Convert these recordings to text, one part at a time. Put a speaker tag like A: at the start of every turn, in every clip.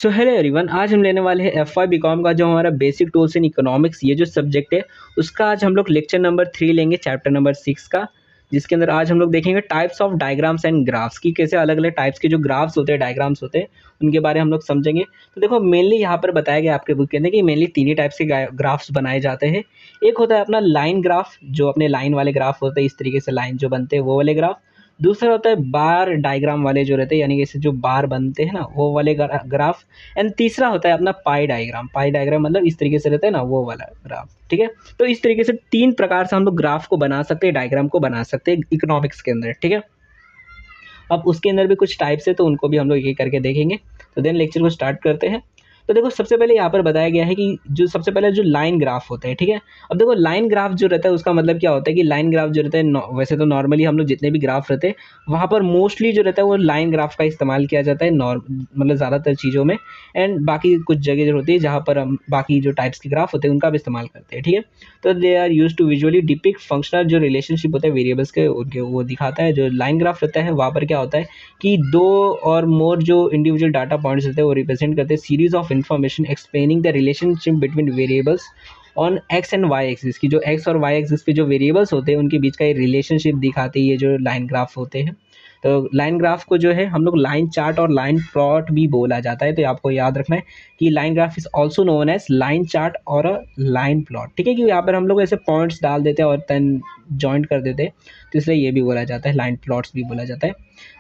A: So hello everyone, आज हम लेने वाले हैं एफ वाई बी कॉम का जो हमारा बेसिक टूल्स इन इकोनॉमिक्स ये जो सब्जेक्ट है उसका आज हम लोग लेक्चर नंबर 3 लेंगे, चैप्टर नंबर 6 का। जिसके अंदर आज हम लोग देखेंगे types of diagrams and graphs की, कैसे अलग अलग टाइप्स के जो ग्राफ्स होते हैं, डायग्राम्स होते हैं, उनके बारे में हम लोग समझेंगे। तो देखो, मेनली यहाँ पर बताया गया आपके बुक के अंदर कि मेनली तीन ही टाइप्स के ग्राफ्स बनाए जाते हैं। एक होता है अपना लाइन ग्राफ, जो अपने लाइन वाले ग्राफ होते हैं, इस तरीके से लाइन जो बनते हैं वो वाले ग्राफ। दूसरा होता है बार डायग्राम वाले जो रहते हैं, यानी कि इससे जो बार बनते हैं ना, वो वाले ग्राफ। एंड तीसरा होता है अपना पाई डायग्राम। पाई डायग्राम मतलब इस तरीके से रहता है ना, वो वाला ग्राफ। ठीक है, तो इस तरीके से तीन प्रकार से हम लोग ग्राफ को बना सकते हैं, डायग्राम को बना सकते हैं इकोनॉमिक्स के अंदर। ठीक है, अब उसके अंदर भी कुछ टाइप्स है, तो उनको भी हम लोग ये करके देखेंगे। तो देन लेक्चर को स्टार्ट करते हैं। तो देखो, सबसे पहले यहाँ पर बताया गया है कि जो सबसे पहले जो लाइन ग्राफ होता है, ठीक है। अब देखो, लाइन ग्राफ जो रहता है उसका मतलब क्या होता है कि लाइन ग्राफ जो रहता है, वैसे तो नॉर्मली हम लोग जितने भी ग्राफ रहते हैं वहाँ पर मोस्टली जो रहता है वो लाइन ग्राफ का इस्तेमाल किया जाता है, मतलब ज़्यादातर चीज़ों में। एंड बाकी कुछ जगह जो होती है जहाँ पर हम बाकी जो टाइप्स के ग्राफ होते हैं उनका भी इस्तेमाल करते हैं। ठीक है, तो they are used to visually depict functional जो रिलेशनशिप होता है वेरिएबल्स के, उनके वो दिखाता है। जो लाइन ग्राफ रहता है वहाँ पर क्या होता है कि दो और मोर जो इंडिविजुअल डाटा पॉइंट्स होते हैं वो रिप्रेजेंट करते हैं series of information explaining the relationship between variables on X and Y axis की। जो एक्स और वाई एक्सिस पे जो वेरिएबल्स होते हैं उनके बीच का ये रिलेशनशिप दिखाते हैं, ये जो लाइन ग्राफ होते हैं। तो लाइन ग्राफ को जो है हम लोग लाइन चार्ट और लाइन प्लॉट भी बोला जाता है। तो आपको याद रखना है कि line graph is also known as line chart और अ लाइन प्लॉट। ठीक है, कि यहाँ पर हम लोग ऐसे पॉइंट्स डाल देते हैं और देन जॉइंट कर देते हैं, तो इसलिए ये भी बोला जाता है, लाइन प्लॉट्स भी बोला जाता है।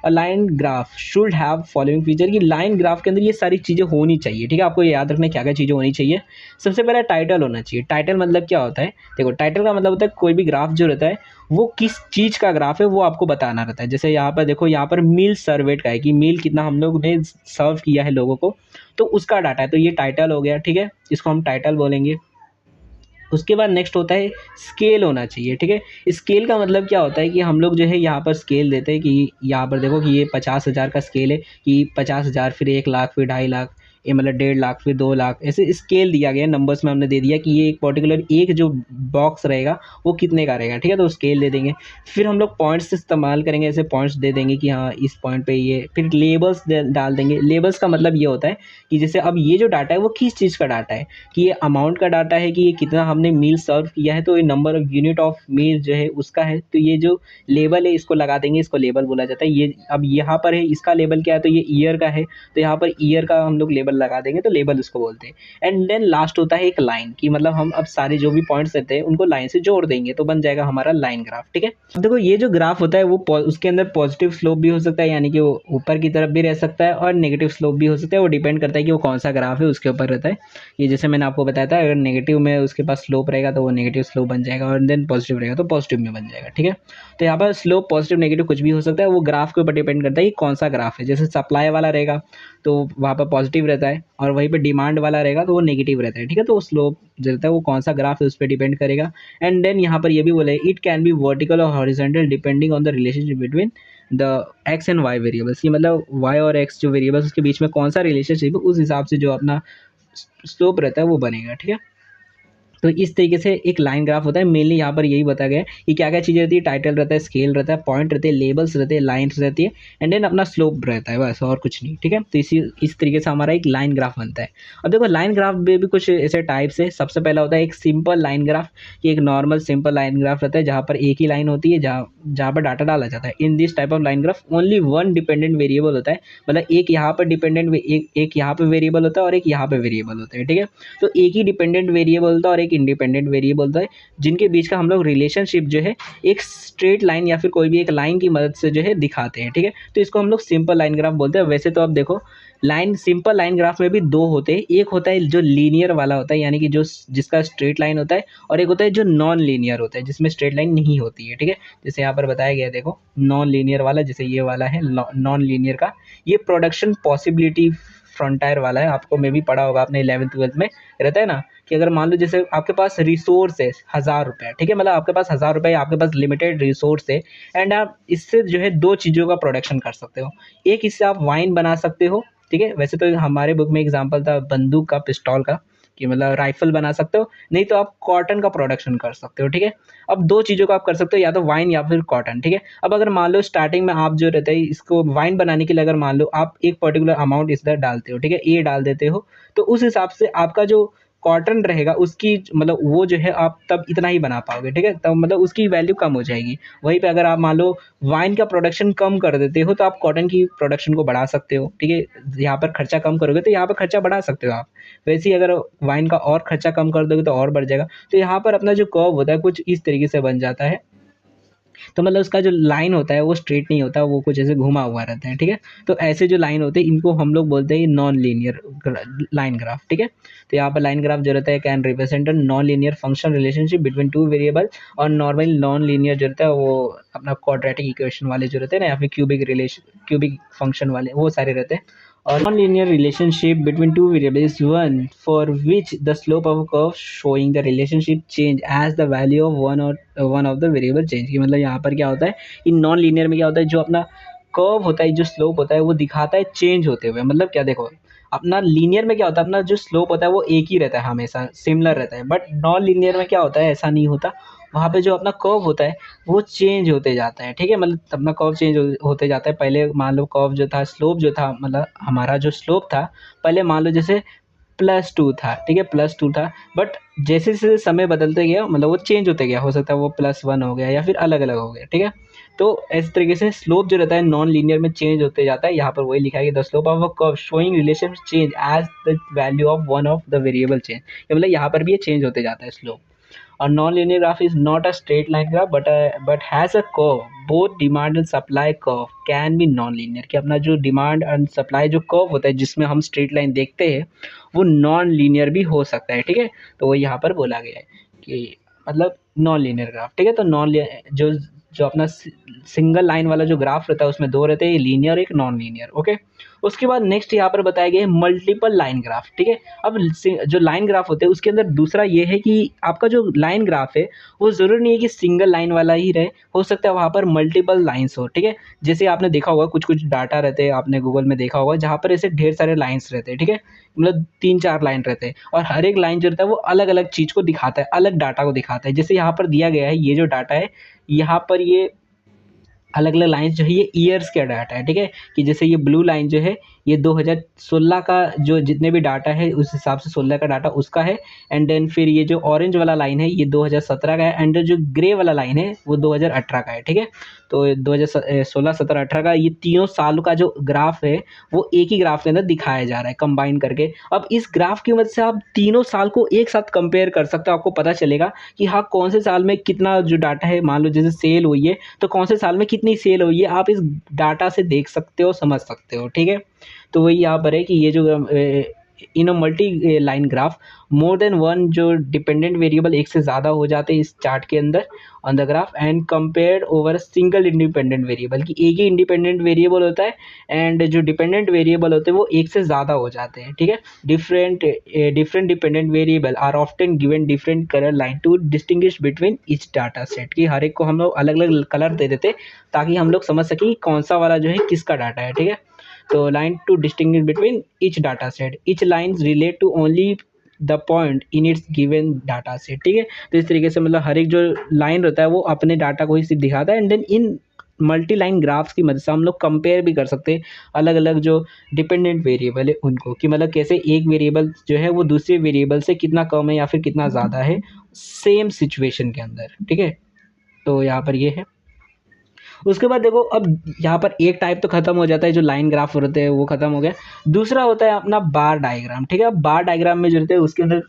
A: A line graph should have following feature, कि लाइन ग्राफ के अंदर ये सारी चीज़ें होनी चाहिए। ठीक है, आपको ये याद रखना है क्या क्या चीज़ें होनी चाहिए। सबसे पहले टाइटल होना चाहिए। टाइटल मतलब क्या होता है, देखो टाइटल का मतलब होता है कोई भी ग्राफ जो रहता है वो किस चीज़ का ग्राफ है वो आपको बताना रहता है। जैसे यहाँ पर देखो, यहाँ पर मील सर्वेट का है कि मील कितना हम लोग ने सर्व किया है लोगों को, तो उसका डाटा है, तो ये टाइटल हो गया। ठीक है, इसको हम टाइटल बोलेंगे। उसके बाद नेक्स्ट होता है स्केल होना चाहिए। ठीक है, स्केल का मतलब क्या होता है कि हम लोग जो है यहाँ पर स्केल देते हैं कि यहाँ पर देखो कि ये 50,000 का स्केल है, कि 50,000 फिर 1 लाख फिर 2.5 लाख, ये मतलब 1.5 लाख फिर 2 लाख, ऐसे स्केल दिया गया है, नंबर्स में हमने दे दिया कि ये एक पर्टिकुलर एक जो बॉक्स रहेगा वो कितने का रहेगा। ठीक है, तो स्केल दे देंगे। फिर हम लोग पॉइंट्स इस्तेमाल करेंगे, ऐसे पॉइंट्स दे देंगे कि हाँ इस पॉइंट पे ये, फिर लेबल्स डाल देंगे। लेबल्स का मतलब ये होता है कि जैसे अब ये जो डाटा है वो किस चीज़ का डाटा है, कि ये अमाउंट का डाटा है, कि ये कितना हमने मील सर्व किया है, तो ये number of unit of meal जो है उसका है। तो ये जो लेबल है इसको लगा देंगे, इसको लेबल बोला जाता है। ये अब यहाँ पर है, इसका लेबल क्या है, तो ये ईयर का है, तो यहाँ पर ईयर का हम लोग लेबल लगा देंगे, तो लेबल उसको बोलते हैं। एंड देन लास्ट होता है एक लाइन, कि मतलब हम अब सारे जो भी पॉइंट्स रहते हैं उनको लाइन से जोड़ देंगे, तो बन जाएगा हमारा लाइन ग्राफ। ठीक है, अब देखो ये जो ग्राफ होता है वो उसके अंदर पॉजिटिव स्लोप भी हो सकता है, यानी कि वो ऊपर की तरफ भी रह सकता है, और नेगेटिव स्लोप भी हो सकता है। वो डिपेंड करता है कि वो कौन सा ग्राफ है उसके ऊपर रहता है। ये जैसे मैंने आपको बताया था, अगर नेगेटिव में उसके पास स्लोप रहेगा तो वो नेगेटिव स्लोप बन जाएगा, और देन पॉजिटिव रहेगा तो पॉजिटिव में बन जाएगा। ठीक है, तो यहाँ पर स्लोप पॉजिटिव नेगेटिव कुछ भी हो सकता है, वो ग्राफ के ऊपर डिपेंड करता है कि कौन सा ग्राफ है। जैसे सप्लाई वाला रहेगा तो वहाँ पर पॉजिटिव रहता है, और वहीं पर डिमांड वाला रहेगा तो वो नेगेटिव रहता है। ठीक है, तो स्लोप जो रहता है वो कौन सा ग्राफ है उस पर डिपेंड करेगा। एंड देन यहाँ पर ये भी बोले इट कैन बी वर्टिकल और horizontal depending on the relationship between the X and Y variables, ये मतलब वाई और एक्स जो वेरिएबल्स उसके बीच में कौन सा रिलेशनशिप है, उस हिसाब से जो अपना स्लोप रहता है वो बनेगा। ठीक है, तो इस तरीके से एक लाइन ग्राफ होता है। मेनली यहाँ पर यही बताया गया है कि क्या क्या चीज़ें रहती है, टाइटल रहता है, स्केल रहता है, पॉइंट रहते हैं, लेबल्स रहते हैं, लाइन्स रहती है, एंड देन अपना स्लोप रहता है, बस और कुछ नहीं। ठीक है, तो इस तरीके से हमारा एक लाइन ग्राफ बनता है। अब देखो लाइन ग्राफ में भी कुछ ऐसे टाइप्स है। सबसे पहला होता है एक सिंपल लाइन ग्राफ, कि एक नॉर्मल सिंपल लाइन ग्राफ रहता है जहाँ पर एक ही लाइन होती है, जहाँ पर डाटा डाला जाता है। In this type of line graph only one dependent variable होता है, मतलब एक यहाँ पर डिपेंडेंट, एक यहाँ पे वेरिएबल होता है और एक यहाँ पे वेरिएबल होता है। ठीक है, तो एक ही डिपेंडेंट वेरिएबल होता है और एक इंडिपेंडेंट वेरिएबल होता है, जिनके बीच का हम लोग रिलेशनशिप जो है एक स्ट्रेट लाइन या फिर कोई भी एक लाइन की मदद से जो है दिखाते हैं। ठीक है, तो इसको हम लोग सिंपल लाइन ग्राफ बोलते हैं। वैसे तो अब देखो, लाइन सिंपल लाइन ग्राफ में भी दो होते हैं। एक होता है जो लीनियर वाला होता है, यानी कि जो जिसका स्ट्रेट लाइन होता है, और एक होता है जो नॉन लीनियर होता है जिसमें स्ट्रेट लाइन नहीं होती है। ठीक है, जैसे यहाँ पर बताया गया है, देखो नॉन लीनियर वाला, जैसे ये वाला है नॉन लीनियर का, ये प्रोडक्शन पॉसिबिलिटी फ्रंटायर वाला है। आपको मे भी पढ़ा होगा आपने 11th-12th में, रहता है ना कि अगर मान लो जैसे आपके पास रिसोर्स है 1,000 रुपये। ठीक है, मतलब आपके पास 1,000 रुपये, आपके पास लिमिटेड रिसोर्स है, एंड आप इससे जो है दो चीज़ों का प्रोडक्शन कर सकते हो। एक, इससे आप वाइन बना सकते हो। ठीक है, वैसे तो हमारे बुक में एग्जांपल था बंदूक का, पिस्तौल का, कि मतलब राइफल बना सकते हो, नहीं तो आप कॉटन का प्रोडक्शन कर सकते हो, ठीक है। अब 2 चीज़ों को आप कर सकते हो, या तो वाइन या फिर कॉटन, ठीक है। अब अगर मान लो स्टार्टिंग में आप जो रहता है इसको वाइन बनाने के लिए अगर मान लो आप एक पर्टिकुलर अमाउंट इधर डालते हो, ठीक है, ए डाल देते हो, तो उस हिसाब से आपका जो कॉटन रहेगा उसकी मतलब वो जो है आप तब इतना ही बना पाओगे, ठीक है। तब मतलब उसकी वैल्यू कम हो जाएगी। वहीं पे अगर आप मान लो वाइन का प्रोडक्शन कम कर देते हो तो आप कॉटन की प्रोडक्शन को बढ़ा सकते हो, ठीक है। यहाँ पर खर्चा कम करोगे तो यहाँ पर खर्चा बढ़ा सकते हो आप। वैसे ही अगर वाइन का और खर्चा कम कर दोगे तो और बढ़ जाएगा। तो यहाँ पर अपना जो कर्व होता है कुछ इस तरीके से बन जाता है। तो मतलब उसका जो लाइन होता है वो स्ट्रेट नहीं होता, वो कुछ ऐसे घुमा हुआ रहता है, ठीक है। तो ऐसे जो लाइन होते हैं इनको हम लोग बोलते हैं नॉन लीनियर लाइन ग्राफ, ठीक है। तो यहाँ पर लाइन ग्राफ जो रहता है can represent non linear function relationship between two variable. और नॉर्मली नॉन लीनियर जो रहता है वो अपना क्वाड्रेटिक इक्वेशन वाले जो रहते हैं ना, या फिर क्यूबिक फंक्शन वाले वो सारे रहते हैं। और non-linear relationship between two variables is one for which the slope of a curve showing the relationship change as the value of one of the variable change। कि मतलब यहाँ पर क्या होता है, इन नॉन लीनियर में क्या होता है, जो अपना कर्व होता है, जो स्लोप होता है वो दिखाता है चेंज होते हुए। मतलब क्या, देखो अपना लीनियर में क्या होता है, अपना जो स्लोप होता है वो एक ही रहता है, हमेशा सिमिलर रहता है। बट नॉन लीनियर में क्या होता है, ऐसा नहीं होता। वहाँ पे जो अपना कर्व होता है वो चेंज होते जाता है, ठीक है। मतलब अपना कर्व चेंज होते जाता है। पहले मान लो कर्व जो था, स्लोप जो था, मतलब हमारा जो स्लोप था पहले मान लो जैसे +2 था, ठीक है, +2 था। बट जैसे जैसे समय बदलते गया मतलब वो चेंज होते गया, हो सकता है वो +1 हो गया या फिर अलग अलग हो गया, ठीक है। तो इस तरीके से स्लोप जो रहता है नॉन लीनियर में चेंज होते जाता है। यहाँ पर वही लिखा है कि the slope of a curve showing relation change as the value of one of the variable change. मतलब यहाँ पर भी ये चेंज होते जाता है slope. A non-linear graph is not a straight line graph but has a curve. Both demand and supply curve can be non-linear। कि अपना जो डिमांड एंड सप्लाई जो कर्व होता है जिसमें हम स्ट्रेट लाइन देखते हैं वो नॉन लीनियर भी हो सकता है, ठीक है। तो वो यहाँ पर बोला गया है कि मतलब नॉन लीनियर ग्राफ, ठीक है। तो जो जो अपना सिंगल लाइन वाला जो ग्राफ रहता है उसमें दो रहते हैं, लीनियर एक नॉन लीनियर, ओके। उसके बाद नेक्स्ट यहाँ पर बताया गया है मल्टीपल लाइन ग्राफ, ठीक है। अब जो लाइन ग्राफ होते हैं उसके अंदर दूसरा ये है कि आपका जो लाइन ग्राफ है वो ज़रूरी नहीं है कि सिंगल लाइन वाला ही रहे, हो सकता है वहाँ पर मल्टीपल लाइन्स हो, ठीक है। जैसे आपने देखा होगा कुछ कुछ डाटा रहते हैं, आपने गूगल में देखा होगा जहाँ पर ऐसे ढेर सारे लाइन्स रहते हैं, ठीक है। मतलब 3-4 लाइन रहते हैं और हर एक लाइन जो रहता है वो अलग अलग चीज़ को दिखाता है, अलग डाटा को दिखाता है। जैसे यहाँ पर दिया गया है ये जो डाटा है, यहाँ पर ये अलग अलग लाइन्स जो है ये ईयर्स का डाटा है, ठीक है। कि जैसे ये ब्लू लाइन जो है ये 2016 का जो जितने भी डाटा है उस हिसाब से 16 का डाटा उसका है। एंड देन फिर ये जो ऑरेंज वाला लाइन है ये 2017 का है। एंड जो ग्रे वाला लाइन है वो 2018 का है, ठीक है। तो 2016, 17, 18 का ये तीनों सालों का जो ग्राफ है वो एक ही ग्राफ के अंदर दिखाया जा रहा है कंबाइन करके। अब इस ग्राफ की मदद से आप तीनों साल को एक साथ कंपेयर कर सकते हो। आपको पता चलेगा कि हाँ कौन से साल में कितना जो डाटा है, मान लो जैसे सेल हुई है तो कौन से साल में कितनी सेल हुई है, आप इस डाटा से देख सकते हो, समझ सकते हो, ठीक है। तो वही यहाँ पर है कि ये जो in a multi line graph more than one जो डिपेंडेंट वेरिएबल एक से ज़्यादा हो जाते हैं इस चार्ट के अंदर on the graph and compared over single independent variable. कि एक ही इंडिपेंडेंट वेरिएबल होता है एंड जो डिपेंडेंट वेरिएबल होते हैं वो एक से ज़्यादा हो जाते हैं, ठीक है। Different dependent variable are often given different colour line to distinguish between each data set. कि हर एक को हम लोग अलग अलग कलर दे देते ताकि हम लोग समझ सकें कौन सा वाला जो है किसका डाटा है, ठीक है। तो line to distinguish between each data set, each lines relate to only the point in its given data set, ठीक है। तो इस तरीके से मतलब हर एक जो लाइन रहता है वो अपने डाटा को ही सिर्फ दिखाता है। And then in multi line graphs की मदद से हम लोग कंपेयर भी कर सकते हैं अलग अलग जो डिपेंडेंट वेरिएबल है उनको, कि मतलब कैसे एक वेरिएबल जो है वो दूसरे वेरिएबल से कितना कम है या फिर कितना ज़्यादा है सेम सिचुएशन के अंदर, ठीक है। तो यहाँ पर ये है। उसके बाद देखो अब यहाँ पर एक टाइप तो खत्म हो जाता है, जो लाइन ग्राफ होते हैं वो खत्म हो गया। दूसरा होता है अपना बार डायग्राम, ठीक है। बार डायग्राम में जो रहते हैं उसके अंदर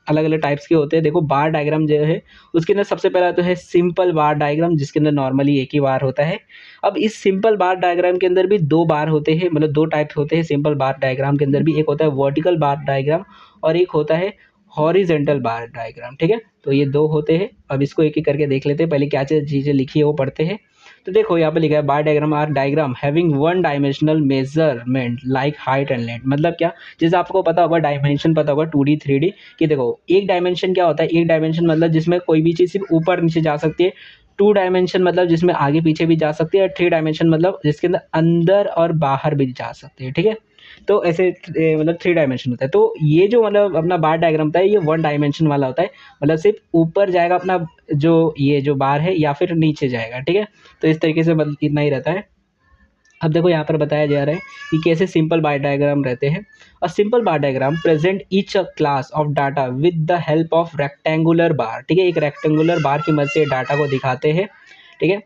A: अलग अलग टाइप्स के होते हैं। देखो बार डायग्राम जो है उसके अंदर सबसे पहला तो है सिंपल बार डायग्राम, जिसके अंदर नॉर्मली एक ही बार होता है। अब इस सिंपल बार डायग्राम के अंदर भी दो बार होते हैं, मतलब दो टाइप्स होते हैं सिंपल बार डायग्राम के अंदर भी। एक होता है वर्टिकल बार डायग्राम और एक होता है हॉरिजेंटल बार डायग्राम, ठीक है। तो ये दो होते हैं। अब इसको एक एक करके देख लेते हैं। पहले क्या चीज़ें लिखी है वो पढ़ते हैं। तो देखो यहाँ पे लिखा है bar diagram are diagram having one dimensional measurement like height and length. मतलब क्या, जैसे आपको पता होगा डायमेंशन पता होगा 2D 3D कि देखो एक डायमेंशन क्या होता है, एक डायमेंशन मतलब जिसमें कोई भी चीज़ सिर्फ ऊपर नीचे जा सकती है। 2 डायमेंशन मतलब जिसमें आगे पीछे भी जा सकती है। और 3 डायमेंशन मतलब जिसके अंदर अंदर और बाहर भी जा सकती है, ठीक है। तो ऐसे मतलब 3 डायमेंशन होता है। तो ये जो मतलब अपना बार डायग्राम होता है ये 1 डायमेंशन वाला होता है, मतलब सिर्फ ऊपर जाएगा अपना जो ये जो बार है या फिर नीचे जाएगा, ठीक है। तो इस तरीके से मतलब इतना ही रहता है। अब देखो यहाँ पर बताया जा रहा है कि कैसे सिंपल बार डायग्राम रहते हैं। A simple bar diagram present each class of data with the help of rectangular bar, ठीक है। एक रेक्टेंगुलर बार की मदद से डाटा को दिखाते हैं, ठीक है।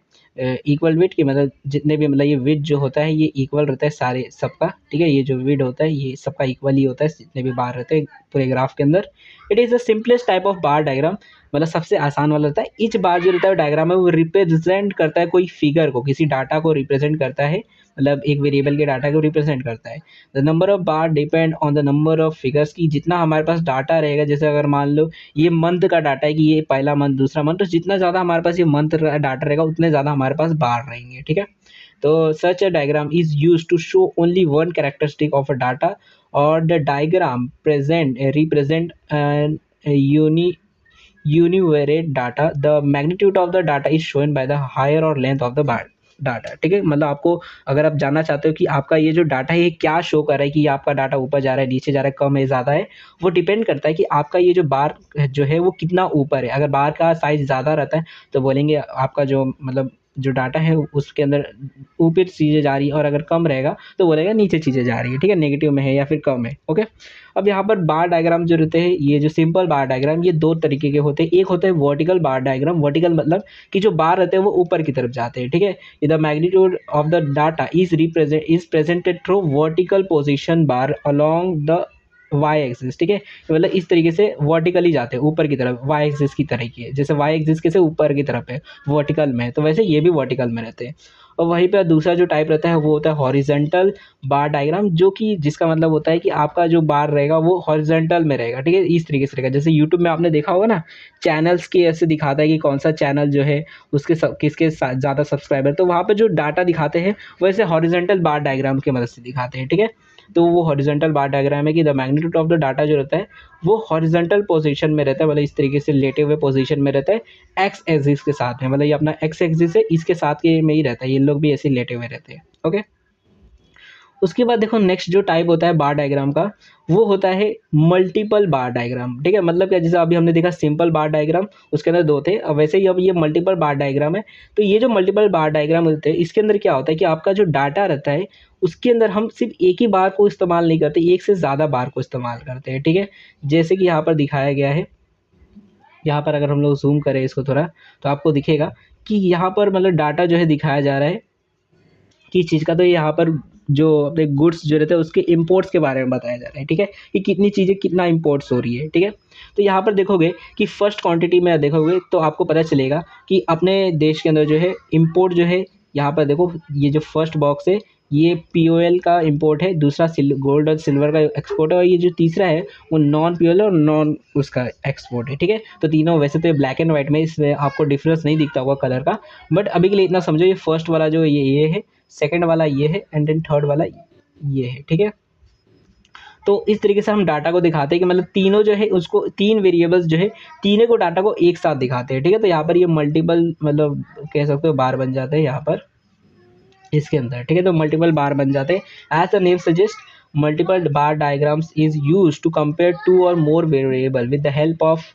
A: इक्वल विड्थ की मतलब जितने भी मतलब ये विड्थ जो होता है ये इक्वल रहता है सारे सबका, ठीक है। ये जो विड्थ होता है ये सबका इक्वल ही होता है जितने भी बार रहते हैं पूरे ग्राफ के अंदर। It is the simplest type of bar diagram, मतलब सबसे आसान वाला होता है। ईच बार जो रहता है डायग्राम है वो रिप्रेजेंट करता है कोई फिगर को, किसी डाटा को रिप्रेजेंट करता है, मतलब एक वेरिएबल के डाटा को रिप्रेजेंट करता है। The number of bar depend on the number of figures, की जितना हमारे पास डाटा रहेगा, जैसे अगर मान लो ये मंथ का डाटा है कि ये पहला मंथ दूसरा मंथ, तो जितना ज़्यादा हमारे पास ये मंथ का डाटा रहेगा उतने ज़्यादा हमारे पास बार रहेंगे, ठीक है। तो such a diagram is use to show only one characteristic of a data, और the diagram present represent univariate data. The magnitude of the data is shown by the higher or length of the bar data, ठीक है। मतलब आपको अगर आप जानना चाहते हो कि आपका ये जो डाटा है ये क्या शो कर रहा है, कि आपका डाटा ऊपर जा रहा है, नीचे जा रहा है, कम है, ज़्यादा है, वो डिपेंड करता है कि आपका ये जो बार जो है वो कितना ऊपर है। अगर बार का साइज़ ज़्यादा रहता है तो बोलेंगे आपका जो मतलब जो डाटा है उसके अंदर ऊपर चीज़ें जा रही है, और अगर कम रहेगा तो बोलेगा नीचे चीज़ें जा रही है, ठीक है, नेगेटिव में है या फिर कम है, ओके। अब यहाँ पर बार डायग्राम जो रहते हैं, ये जो सिंपल बार डायग्राम, ये दो तरीके के होते हैं। एक होता है वर्टिकल बार डायग्राम, वर्टिकल मतलब कि जो बार रहते हैं वो ऊपर की तरफ जाते हैं, ठीक है। The magnitude of the data is presented through vertical position bar along the Y axis, ठीक है। मतलब इस तरीके से वर्टिकली जाते हैं ऊपर की तरफ, वाई एक्सिस की तरह की है, जैसे वाई एक्सिस कैसे ऊपर की तरफ है वर्टिकल में, तो वैसे ये भी वर्टिकल में रहते हैं। और वहीं पे दूसरा जो टाइप रहता है वो होता है हॉरिजेंटल बार डायग्राम, जो कि जिसका मतलब होता है कि आपका जो बार रहेगा वो हॉरिजेंटल में रहेगा, ठीक है। इस तरीके से रहेगा, जैसे यूट्यूब में आपने देखा होगा ना, चैनल्स के ऐसे दिखाता है कि कौन सा चैनल जो है उसके किसके ज़्यादा सब्सक्राइबर, तो वहाँ पर जो डाटा दिखाते हैं वैसे हॉरिजेंटल बार डायग्राम की मदद से दिखाते हैं, ठीक है। तो वो हॉरिजॉन्टल बार डायग्राम है कि the magnitude of the data जो रहता है वो हॉरिजॉन्टल पोजीशन में रहता है, मतलब इस तरीके से लेटे हुए पोजीशन में रहता है एक्स एक्सिस के साथ में, मतलब ये अपना एक्स एक्सिस है इसके साथ के में ही रहता है, ये लोग भी ऐसे लेटे हुए रहते हैं, ओके। उसके बाद देखो नेक्स्ट जो टाइप होता है बार डायग्राम का वो होता है मल्टीपल बार डायग्राम, ठीक है। मतलब क्या, जैसे अभी हमने देखा सिंपल बार डायग्राम उसके अंदर दो थे, अब वैसे ही अब ये मल्टीपल बार डायग्राम है। तो ये जो मल्टीपल बार डायग्राम होते हैं इसके अंदर क्या होता है कि आपका जो डाटा रहता है उसके अंदर हम सिर्फ एक ही बार को इस्तेमाल नहीं करते, एक से ज़्यादा बार को इस्तेमाल करते हैं, ठीक है। जैसे कि यहाँ पर दिखाया गया है, यहाँ पर अगर हम लोग जूम करें इसको थोड़ा तो आपको दिखेगा कि यहाँ पर मतलब डाटा जो है दिखाया जा रहा है किस चीज़ का, तो यहाँ पर जो अपने गुड्स जो रहते हैं उसके इंपोर्ट्स के बारे में बताया जा रहा है, ठीक है, कि कितनी चीज़ें कितना इंपोर्ट्स हो रही है, ठीक है। तो यहाँ पर देखोगे कि फर्स्ट क्वांटिटी में देखोगे तो आपको पता चलेगा कि अपने देश के अंदर जो है इंपोर्ट जो है, यहाँ पर देखो ये जो फर्स्ट बॉक्स है ये POL का इंपोर्ट है, दूसरा गोल्ड और सिल्वर का एक्सपोर्ट है, और ये जो तीसरा है वो नॉन POL और नॉन उसका एक्सपोर्ट है, ठीक है। तो तीनों वैसे तो ब्लैक एंड वाइट में, इसमें आपको डिफरेंस नहीं दिखता होगा कलर का, बट अभी के लिए इतना समझो ये फर्स्ट वाला जो ये है, सेकंड वाला ये है, एंड देन थर्ड वाला ये है, ठीक है। तो इस तरीके से हम डाटा को दिखाते हैं कि मतलब तीनों जो है उसको तीन वेरिएबल्स जो है तीनों को डाटा को एक साथ दिखाते हैं, ठीक है। तो यहाँ पर ये मल्टीपल मतलब कह सकते हो बार बन जाते हैं यहाँ पर इसके अंदर, ठीक है। तो मल्टीपल बार बन जाते हैं। As the name suggest multiple bar diagrams is use to compare two or more variable with the help of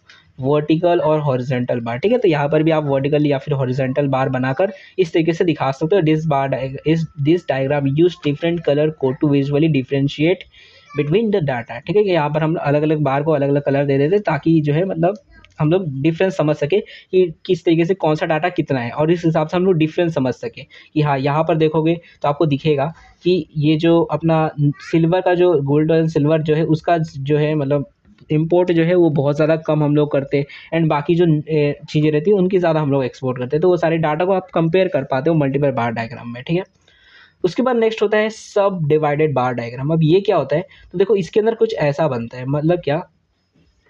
A: vertical और हॉरिजॉन्टल बार, ठीक है। तो यहाँ पर भी आप वर्टिकल या फिर हॉरिजॉन्टल बार बनाकर इस तरीके से दिखा सकते हो। This diagram use different colour code to visually differentiate between the data, ठीक है। कि यहाँ पर हम अलग अलग बार को अलग अलग कलर दे देते ताकि जो है मतलब हम लोग डिफरेंस समझ सके कि किस तरीके से कौन सा डाटा कितना है, और इस हिसाब से हम लोग डिफरेंस समझ सके कि हाँ यहाँ पर देखोगे तो आपको दिखेगा कि ये जो अपना सिल्वर का जो गोल्ड और सिल्वर जो है उसका जो है मतलब इंपोर्ट जो है वो बहुत ज़्यादा कम हम लोग करते हैं, एंड बाकी जो चीज़ें रहती है उनकी ज़्यादा हम लोग एक्सपोर्ट करते हैं। तो वो सारे डाटा को आप कंपेयर कर पाते हो मल्टीपल बार डायग्राम में, ठीक है। उसके बाद नेक्स्ट होता है सब डिवाइडेड बार डायग्राम। अब ये क्या होता है, तो देखो इसके अंदर कुछ ऐसा बनता है, मतलब क्या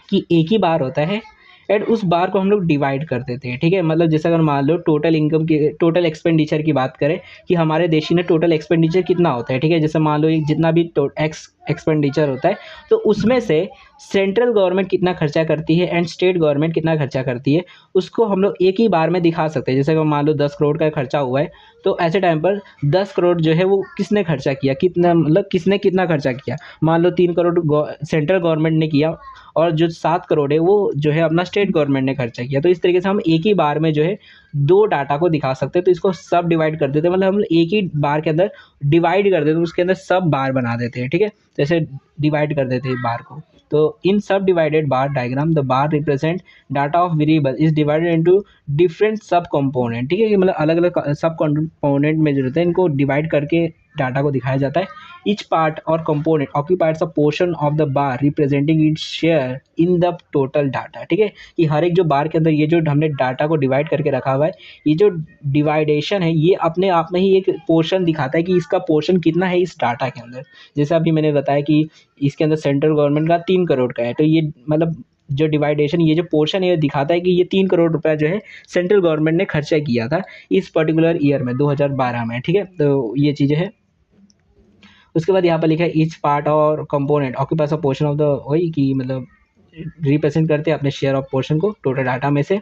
A: कि एक ही बार होता है एंड उस बार को हम लोग डिवाइड कर देते हैं, ठीक है। मतलब जैसे अगर मान लो टोटल इनकम की टोटल एक्सपेंडिचर की बात करें कि हमारे देश में टोटल एक्सपेंडिचर कितना होता है, ठीक है। जैसे मान लो जितना भी एक्स एक्सपेंडिचर होता है, तो उसमें से सेंट्रल गवर्नमेंट कितना खर्चा करती है एंड स्टेट गवर्नमेंट कितना खर्चा करती है, उसको हम लोग एक ही बार में दिखा सकते हैं। जैसे कि मान लो 10 करोड़ का खर्चा हुआ है, तो ऐसे टाइम पर 10 करोड़ जो है वो किसने खर्चा किया, कितना मतलब किसने कितना खर्चा किया। मान लो 3 करोड़ सेंट्रल गवर्नमेंट ने किया और जो 7 करोड़ है वो जो है अपना स्टेट गवर्नमेंट ने खर्चा किया। तो इस तरीके से हम एक ही बार में जो है 2 डाटा को दिखा सकते हैं। तो इसको सब डिवाइड कर देते हैं, मतलब हम एक ही बार के अंदर डिवाइड कर देते हैं, उसके अंदर सब बार बना देते हैं। ठीक है, जैसे डिवाइड कर देते हैं बार को। तो इन सब divided bar diagram the bar represent data of variable is divided into different sub component. ठीक है, ये मतलब अलग अलग सब कंपोनेंट में जो रहते हैं इनको डिवाइड करके डाटा को दिखाया जाता है। Each part or component occupies a portion of the bar representing its share in the total data. ठीक है, कि हर एक जो बार के अंदर ये जो हमने डाटा को डिवाइड करके रखा हुआ है, ये जो डिवाइडेशन है ये अपने आप में ही एक पोर्शन दिखाता है कि इसका पोर्शन कितना है इस डाटा के अंदर। जैसे अभी मैंने बताया कि इसके अंदर सेंट्रल गवर्नमेंट का 3 करोड़ का है, तो ये मतलब जो डिवाइडेशन ये जो पोर्शन है ये दिखाता है कि ये 3 करोड़ रुपया जो है सेंट्रल गवर्नमेंट ने खर्चा किया था इस पर्टिकुलर ईयर में 2012 में। ठीक है, तो ये चीज़ें हैं। उसके बाद यहाँ पर लिखा है each part or component occupies a portion of the, वही कि मतलब रिप्रेजेंट करते हैं अपने शेयर ऑफ पोर्शन को टोटल डाटा में से।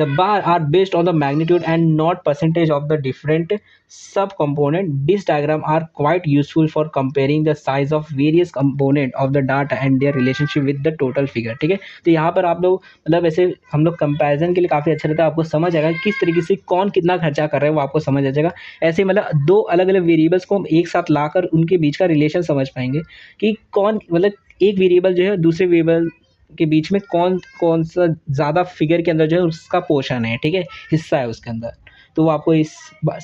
A: The bar are based on the magnitude and not percentage of the different sub component. This diagram are quite useful for comparing the size of various component of the data and their relationship with the total figure. ठीक है, तो यहाँ पर आप लोग मतलब ऐसे हम लोग कंपैरिजन के लिए काफ़ी अच्छा रहता है, आपको समझ आएगा किस तरीके से कौन कितना खर्चा कर रहा है वो आपको समझ आ जाएगा। ऐसे मतलब 2 अलग अलग वेरिएबल्स को हम एक साथ लाकर उनके बीच का रिलेशन समझ पाएंगे कि कौन मतलब एक वेरिएबल जो है दूसरे वेरिएबल के बीच में कौन कौन सा ज़्यादा फिगर के अंदर जो है उसका पोर्शन है। ठीक है, हिस्सा है उसके अंदर, तो वो आपको इस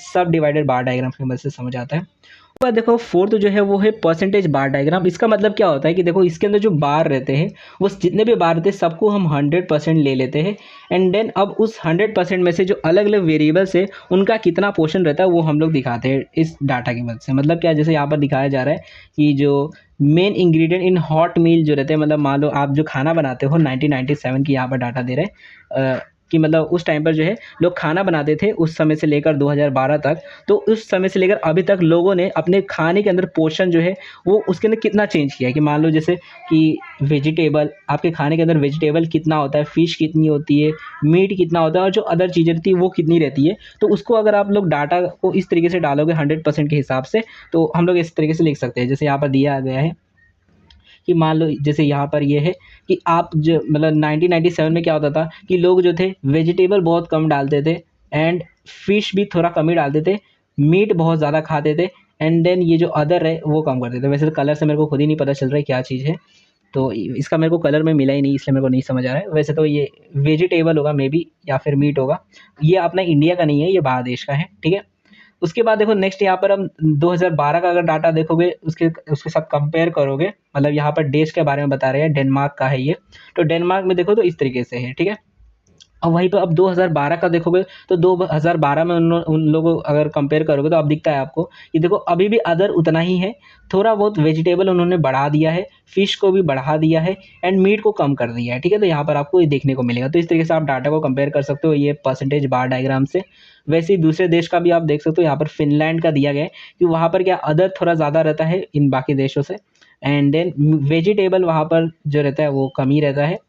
A: सब डिवाइडेड बार डायग्राम की मदद से समझ आता है। उसके बाद देखो फोर्थ जो है वो है परसेंटेज बार डायग्राम। इसका मतलब क्या होता है कि देखो इसके अंदर जो बार रहते हैं वो जितने भी बार रहते हैं सबको हम 100% ले लेते हैं एंड देन अब उस 100% में से जो अलग अलग वेरिएबल्स है उनका कितना पोर्शन रहता है वो हम लोग दिखाते हैं इस डाटा की मदद से। मतलब क्या, जैसे यहाँ पर दिखाया जा रहा है कि जो मेन इंग्रेडिएंट इन हॉट मील जो रहते हैं, मतलब मान लो आप जो खाना बनाते हो 1997 की यहाँ पर डाटा दे रहे हैं कि मतलब उस टाइम पर जो है लोग खाना बनाते थे उस समय से लेकर 2012 तक। तो उस समय से लेकर अभी तक लोगों ने अपने खाने के अंदर पोर्शन जो है वो उसके अंदर कितना चेंज किया है। कि मान लो जैसे कि वेजिटेबल, आपके खाने के अंदर वेजिटेबल कितना होता है, फ़िश कितनी होती है, मीट कितना होता है और जो अदर चीज़ें रहती है वो कितनी रहती है। तो उसको अगर आप लोग डाटा को इस तरीके से डालोगे 100% के हिसाब से, तो हम लोग इस तरीके से लिख सकते हैं। जैसे यहाँ पर दिया गया है कि मान लो जैसे यहाँ पर ये है कि आप जो मतलब 1997 में क्या होता था कि लोग जो थे वेजिटेबल बहुत कम डालते थे एंड फिश भी थोड़ा कम ही डालते थे, मीट बहुत ज़्यादा खाते थे एंड देन ये जो अदर है वो कम करते थे। वैसे तो कलर से मेरे को खुद ही नहीं पता चल रहा है क्या चीज़ है, तो इसका मेरे को कलर में मिला ही नहीं इसलिए मेरे को नहीं समझ आ रहा है। वैसे तो ये वेजिटेबल होगा मे बी या फिर मीट होगा, ये अपना इंडिया का नहीं है, ये बाहर देश का है। ठीक है, उसके बाद देखो नेक्स्ट यहाँ पर हम 2012 का अगर डाटा देखोगे उसके उसके साथ कंपेयर करोगे, मतलब यहाँ पर देश के बारे में बता रहे हैं, डेनमार्क का है ये। तो डेनमार्क में देखो तो इस तरीके से है। ठीक है, और वहीं पर अब 2012 का देखोगे तो 2012 में उन लोगों अगर कंपेयर करोगे तो अब दिखता है आपको कि देखो अभी भी अदर उतना ही है, थोड़ा बहुत वेजिटेबल उन्होंने बढ़ा दिया है, फिश को भी बढ़ा दिया है एंड मीट को कम कर दिया है। ठीक है, तो यहाँ पर आपको ये देखने को मिलेगा। तो इस तरीके से आप डाटा को कंपेयर कर सकते हो ये परसेंटेज बार डायग्राम से। वैसे ही दूसरे देश का भी आप देख सकते हो, यहाँ पर फिनलैंड का दिया गया है कि वहाँ पर क्या अदर थोड़ा ज़्यादा रहता है इन बाकी देशों से एंड देन वेजिटेबल वहाँ पर जो रहता है वो कम ही रहता है,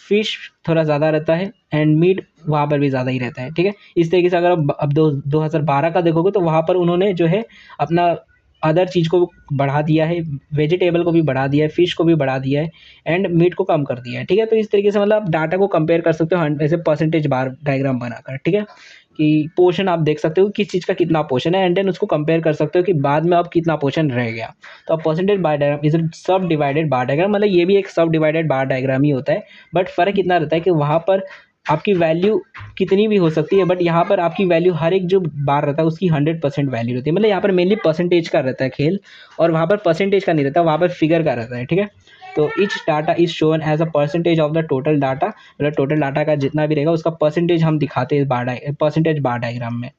A: फिश थोड़ा ज़्यादा रहता है एंड मीट वहाँ पर भी ज़्यादा ही रहता है। ठीक है, इस तरीके से अगर अब 2012 का देखोगे तो वहाँ पर उन्होंने जो है अपना अदर चीज़ को बढ़ा दिया है, वेजिटेबल को भी बढ़ा दिया है, फिश को भी बढ़ा दिया है एंड मीट को कम कर दिया है। ठीक है, तो इस तरीके से मतलब आप डाटा को कंपेयर कर सकते हो ऐसे परसेंटेज बार डायग्राम बनाकर। ठीक है, कि पोर्शन आप देख सकते हो किस चीज़ का कितना पोर्शन है एंड देन उसको कंपेयर कर सकते हो कि बाद में अब कितना पोर्शन रह गया। तो अब परसेंटेज बार डायग्राम इज सब डिवाइडेड बार डायग्राम, मतलब ये भी एक सब डिवाइडेड बार डायग्राम ही होता है, बट फ़र्क इतना रहता है कि वहाँ पर आपकी वैल्यू कितनी भी हो सकती है, बट यहाँ पर आपकी वैल्यू हर एक जो बार रहता है उसकी 100% वैल्यू रहती है। मतलब यहाँ पर मेनली परसेंटेज का रहता है खेल और वहाँ पर परसेंटेज का नहीं रहता, वहाँ पर फिगर का रहता है। ठीक है, तो each data is shown as a percentage of the total data, मतलब टोटल डाटा का जितना भी रहेगा उसका परसेंटेज हम दिखाते हैं परसेंटेज बार डायग्राम में।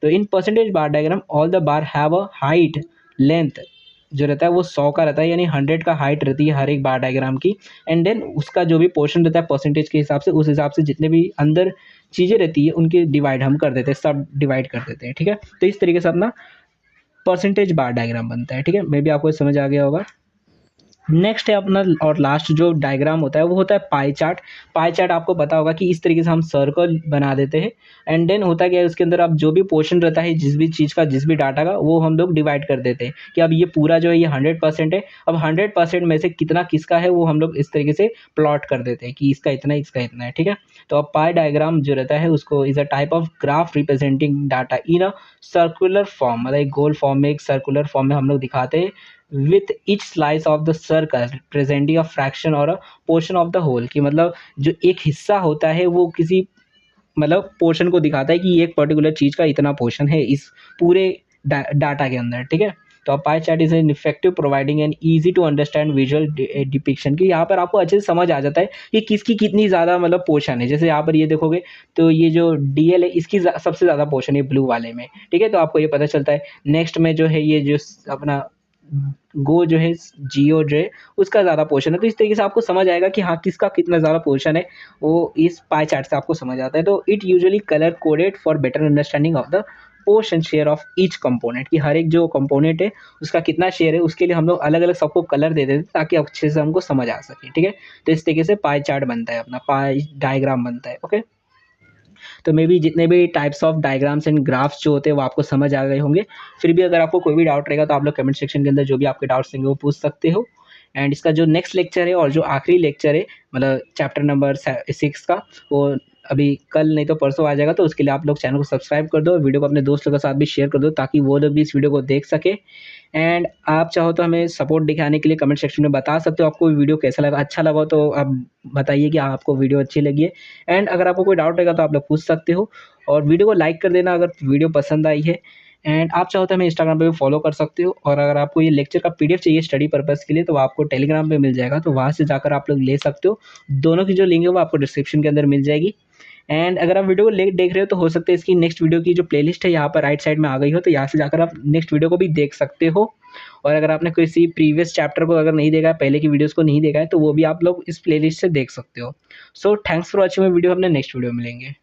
A: तो in percentage bar diagram all the bar have a height length जो रहता है वो 100 का रहता है, यानी 100 का हाइट रहती है हर एक बार डायग्राम की एंड देन उसका जो भी पोर्शन रहता है परसेंटेज के हिसाब से, उस हिसाब से जितने भी अंदर चीज़ें रहती है उनके डिवाइड हम कर देते हैं, सब डिवाइड कर देते हैं। ठीक है, तो इस तरीके से अपना परसेंटेज बार डायग्राम बनता है। ठीक है, मे बी आपको समझ आ गया होगा। नेक्स्ट है अपना और लास्ट जो डायग्राम होता है वो होता है पाई चार्ट। पाई चार्ट आपको पता होगा कि इस तरीके से हम सर्कल बना देते हैं एंड देन होता क्या है उसके अंदर अब जो भी पोर्शन रहता है जिस भी चीज़ का जिस भी डाटा का वो हम लोग डिवाइड कर देते हैं कि अब ये पूरा जो है ये 100% है। अब 100% में से कितना किसका है वो हम लोग इस तरीके से प्लॉट कर देते हैं कि इसका इतना है, ठीक है। तो अब पाई डायग्राम जो रहता है उसको is a type of graph representing data in a circular form, मतलब एक गोल फॉर्म में एक सर्कुलर फॉर्म में हम लोग दिखाते हैं with each slice of the circle representing a fraction और a portion of the whole, कि मतलब जो एक हिस्सा होता है वो किसी मतलब पोर्शन को दिखाता है कि एक पर्टिकुलर चीज़ का इतना पोर्शन है इस पूरे डाटा के अंदर, ठीक है। तो pie chart is an effective providing an easy to understand visual depiction, कि यहाँ पर आपको अच्छे से समझ आ जाता है कि किसकी कितनी ज़्यादा मतलब पोर्शन है। जैसे यहाँ पर ये देखोगे तो ये जो डीएल है इसकी सबसे ज़्यादा पोर्शन है ब्लू वाले में, ठीक है। तो आपको ये पता चलता है। नेक्स्ट में जो है ये जो अपना गो जो है जियो जो है उसका ज़्यादा पोर्शन है। तो इस तरीके से आपको समझ आएगा कि हाँ किसका कितना ज़्यादा पोर्शन है वो इस पाई चार्ट से आपको समझ आता है। तो it usually colour coded for better understanding of the portion share of each component, कि हर एक जो कंपोनेंट है उसका कितना शेयर है उसके लिए हम लोग अलग अलग सबको कलर दे देते हैं ताकि अच्छे से हमको समझ आ सके, ठीक है। तो इस तरीके से पाई चार्ट बनता है, अपना पाई डायग्राम बनता है, ओके। तो मे बी जितने भी types of diagrams and graphs जो होते हैं वो आपको समझ आ गए होंगे। फिर भी अगर आपको कोई भी डाउट रहेगा तो आप लोग कमेंट सेक्शन के अंदर जो भी आपके डाउट्स होंगे वो पूछ सकते हो। एंड इसका जो नेक्स्ट लेक्चर है और जो आखिरी लेक्चर है मतलब चैप्टर नंबर 6 का, वो अभी कल नहीं तो परसों आ जाएगा। तो उसके लिए आप लोग चैनल को सब्सक्राइब कर दो, वीडियो को अपने दोस्तों के साथ भी शेयर कर दो ताकि वो लोग भी इस वीडियो को देख सके। एंड आप चाहो तो हमें सपोर्ट दिखाने के लिए कमेंट सेक्शन में बता सकते हो आपको वीडियो कैसा लगा। अच्छा लगा तो आप बताइए कि आपको वीडियो अच्छी लगी है। एंड अगर आपको कोई डाउट रहेगा तो आप लोग पूछ सकते हो। और वीडियो को लाइक कर देना अगर वीडियो पसंद आई है। एंड आप चाहो तो हमें इंस्टाग्राम पे भी फॉलो कर सकते हो। और अगर आपको ये लेक्चर का पीडीएफ चाहिए स्टडी पर्पस के लिए तो आपको टेलीग्राम पे मिल जाएगा, तो वहाँ से जाकर आप लोग ले सकते हो। दोनों की जो लिंक है वो आपको डिस्क्रिप्शन के अंदर मिल जाएगी। एंड अगर आप वीडियो को लेट देख रहे हो तो हो सकता है इसकी नेक्स्ट वीडियो की जो प्लेलिस्ट है यहाँ पर राइट साइड में आ गई हो, तो यहाँ से जाकर आप नेक्स्ट वीडियो को भी देख सकते हो। और अगर आपने किसी प्रीवियस चैप्टर को अगर नहीं देखा है, पहले की वीडियोस को नहीं देखा है, तो वो भी आप लोग इस प्लेलिस्ट से देख सकते हो। So thanks for watching my video, अपने नेक्स्ट वीडियो में मिलेंगे।